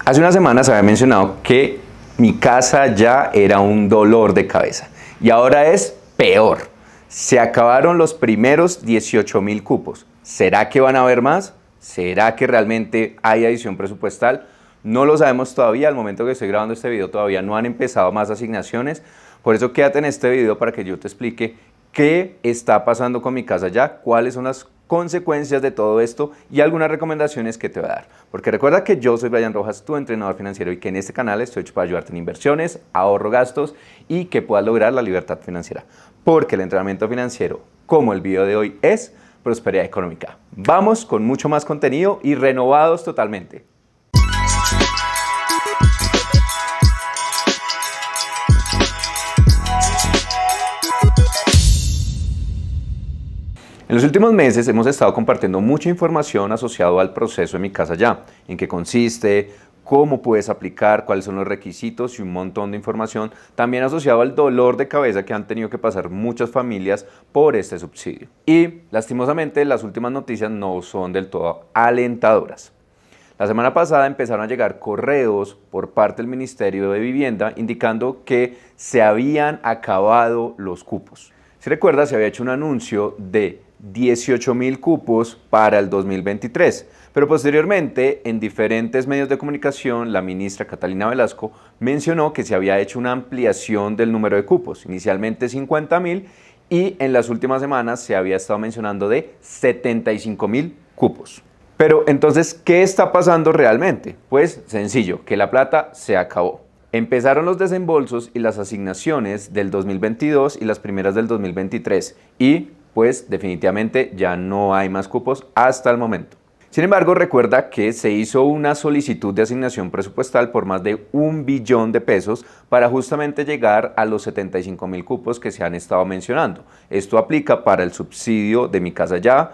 Hace unas semanas había mencionado que mi casa ya era un dolor de cabeza y ahora es peor. Se acabaron los primeros 18.000 cupos. ¿Será que van a haber más? ¿Será que realmente hay adición presupuestal? No lo sabemos todavía. Al momento que estoy grabando este video todavía no han empezado más asignaciones. Por eso quédate en este video para que yo te explique qué está pasando con mi casa ya, cuáles son las consecuencias de todo esto y algunas recomendaciones que te voy a dar. Porque recuerda que yo soy Brian Rojas, tu entrenador financiero, y que en este canal estoy hecho para ayudarte en inversiones, ahorro, gastos y que puedas lograr la libertad financiera. Porque el entrenamiento financiero, como el video de hoy, es prosperidad económica. Vamos con mucho más contenido y renovados totalmente. En los últimos meses hemos estado compartiendo mucha información asociada al proceso de Mi Casa Ya, en qué consiste, cómo puedes aplicar, cuáles son los requisitos y un montón de información, también asociado al dolor de cabeza que han tenido que pasar muchas familias por este subsidio. Y lastimosamente las últimas noticias no son del todo alentadoras. La semana pasada empezaron a llegar correos por parte del Ministerio de Vivienda indicando que se habían acabado los cupos. Si recuerdas, se había hecho un anuncio de 18.000 cupos para el 2023, pero posteriormente en diferentes medios de comunicación la ministra Catalina Velasco mencionó que se había hecho una ampliación del número de cupos, inicialmente 50.000 y en las últimas semanas se había estado mencionando de 75.000 cupos. Pero entonces, ¿qué está pasando realmente? Pues sencillo, que la plata se acabó. Empezaron los desembolsos y las asignaciones del 2022 y las primeras del 2023 y pues definitivamente ya no hay más cupos hasta el momento. Sin embargo, recuerda que se hizo una solicitud de asignación presupuestal por más de 1 billón de pesos para justamente llegar a los 75.000 cupos que se han estado mencionando. Esto aplica para el subsidio de Mi Casa Ya,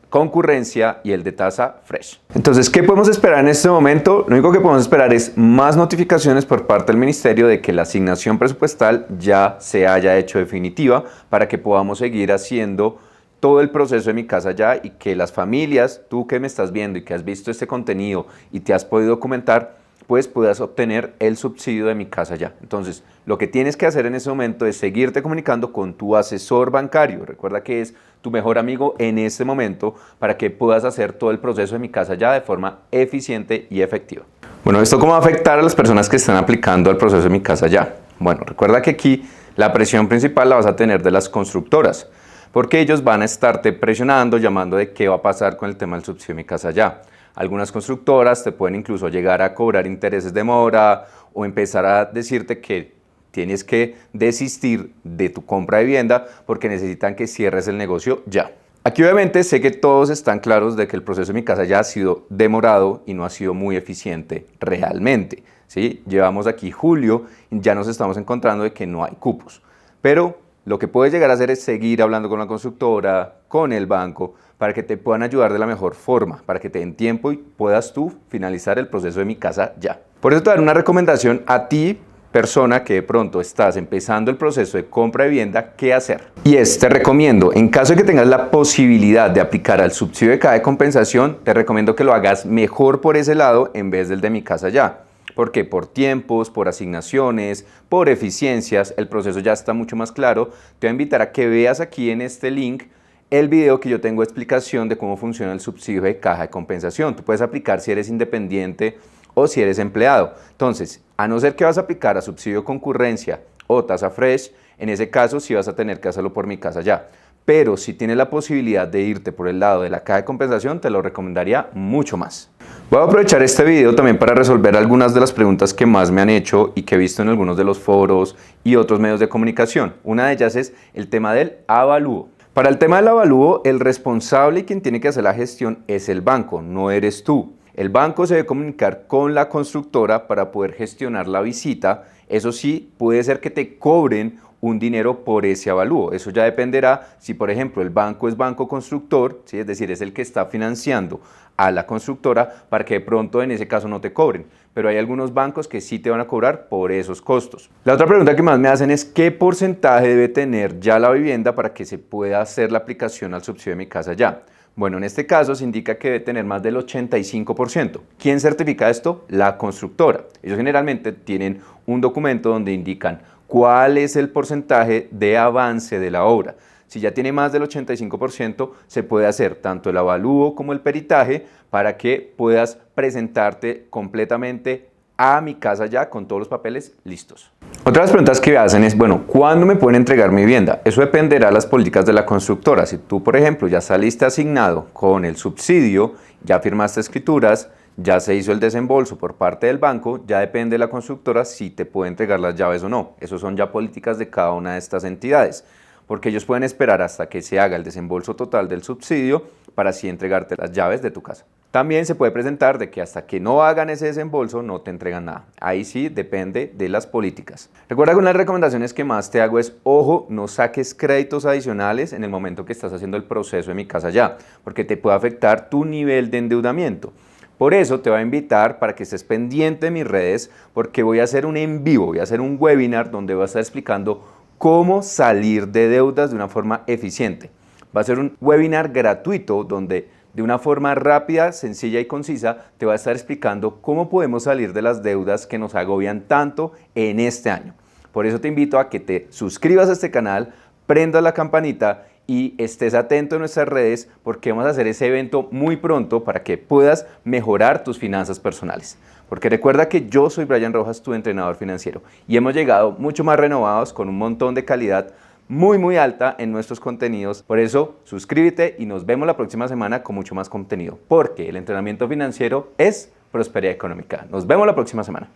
concurrencia y el de tasa fresh. Entonces, ¿qué podemos esperar en este momento? Lo único que podemos esperar es más notificaciones por parte del ministerio de que la asignación presupuestal ya se haya hecho definitiva para que podamos seguir haciendo todo el proceso de Mi Casa Ya y que las familias, tú que me estás viendo y que has visto este contenido y te has podido documentar, pues puedas obtener el subsidio de Mi Casa Ya. Entonces, lo que tienes que hacer en ese momento es seguirte comunicando con tu asesor bancario. Recuerda que es tu mejor amigo en este momento para que puedas hacer todo el proceso de Mi Casa Ya de forma eficiente y efectiva. Bueno, ¿esto cómo va a afectar a las personas que están aplicando el proceso de Mi Casa Ya? Bueno, recuerda que aquí la presión principal la vas a tener de las constructoras, porque ellos van a estarte presionando, llamando de qué va a pasar con el tema del subsidio de Mi Casa Ya. Algunas constructoras te pueden incluso llegar a cobrar intereses de mora o empezar a decirte que tienes que desistir de tu compra de vivienda porque necesitan que cierres el negocio ya. Aquí obviamente sé que todos están claros de que el proceso de Mi Casa Ya ha sido demorado y no ha sido muy eficiente realmente, ¿sí? Llevamos aquí julio y ya nos estamos encontrando de que no hay cupos, pero lo que puedes llegar a hacer es seguir hablando con la constructora, con el banco, para que te puedan ayudar de la mejor forma, para que te den tiempo y puedas tú finalizar el proceso de Mi Casa Ya. Por eso te daré una recomendación a ti, persona que de pronto estás empezando el proceso de compra de vivienda, ¿qué hacer? Y te recomiendo, en caso de que tengas la posibilidad de aplicar al subsidio de CAE de compensación, te recomiendo que lo hagas mejor por ese lado en vez del de Mi Casa Ya. Porque por tiempos, por asignaciones, por eficiencias, el proceso ya está mucho más claro. Te voy a invitar a que veas aquí en este link el video que yo tengo de explicación de cómo funciona el subsidio de caja de compensación. Tú puedes aplicar si eres independiente o si eres empleado. Entonces, a no ser que vas a aplicar a subsidio concurrencia o tasa fresh, en ese caso sí vas a tener que hacerlo por Mi Casa Ya. Pero si tienes la posibilidad de irte por el lado de la caja de compensación, te lo recomendaría mucho más. Voy a aprovechar este video también para resolver algunas de las preguntas que más me han hecho y que he visto en algunos de los foros y otros medios de comunicación. Una de ellas es el tema del avalúo. Para el tema del avalúo, el responsable y quien tiene que hacer la gestión es el banco, no eres tú. El banco se debe comunicar con la constructora para poder gestionar la visita. Eso sí, puede ser que te cobren un dinero por ese avalúo. Eso ya dependerá si, por ejemplo, el banco es banco constructor, ¿sí? Es decir, es el que está financiando a la constructora para que de pronto en ese caso no te cobren. Pero hay algunos bancos que sí te van a cobrar por esos costos. La otra pregunta que más me hacen es ¿qué porcentaje debe tener ya la vivienda para que se pueda hacer la aplicación al subsidio de Mi Casa Ya? Bueno, en este caso se indica que debe tener más del 85%. ¿Quién certifica esto? La constructora. Ellos generalmente tienen un documento donde indican cuál es el porcentaje de avance de la obra. Si ya tiene más del 85%, se puede hacer tanto el avalúo como el peritaje para que puedas presentarte completamente a Mi Casa Ya con todos los papeles listos. Otras preguntas que hacen es, bueno, ¿cuándo me pueden entregar mi vivienda? Eso dependerá de las políticas de la constructora. Si tú, por ejemplo, ya saliste asignado con el subsidio, ya firmaste escrituras, ya se hizo el desembolso por parte del banco, ya depende de la constructora si te puede entregar las llaves o no. Eso son ya políticas de cada una de estas entidades, porque ellos pueden esperar hasta que se haga el desembolso total del subsidio para así entregarte las llaves de tu casa. También se puede presentar de que hasta que no hagan ese desembolso no te entregan nada. Ahí sí depende de las políticas. Recuerda que una de las recomendaciones que más te hago es, ojo, no saques créditos adicionales en el momento que estás haciendo el proceso de Mi Casa Ya, porque te puede afectar tu nivel de endeudamiento. Por eso te voy a invitar para que estés pendiente de mis redes, porque voy a hacer un en vivo, voy a hacer un webinar donde voy a estar explicando cómo salir de deudas de una forma eficiente. Va a ser un webinar gratuito donde de una forma rápida, sencilla y concisa te va a estar explicando cómo podemos salir de las deudas que nos agobian tanto en este año. Por eso te invito a que te suscribas a este canal, prendas la campanita y estés atento en nuestras redes porque vamos a hacer ese evento muy pronto para que puedas mejorar tus finanzas personales. Porque recuerda que yo soy Brian Rojas, tu entrenador financiero, y hemos llegado mucho más renovados con un montón de calidad muy alta en nuestros contenidos. Por eso suscríbete y nos vemos la próxima semana con mucho más contenido, porque el entrenamiento financiero es prosperidad económica. Nos vemos la próxima semana.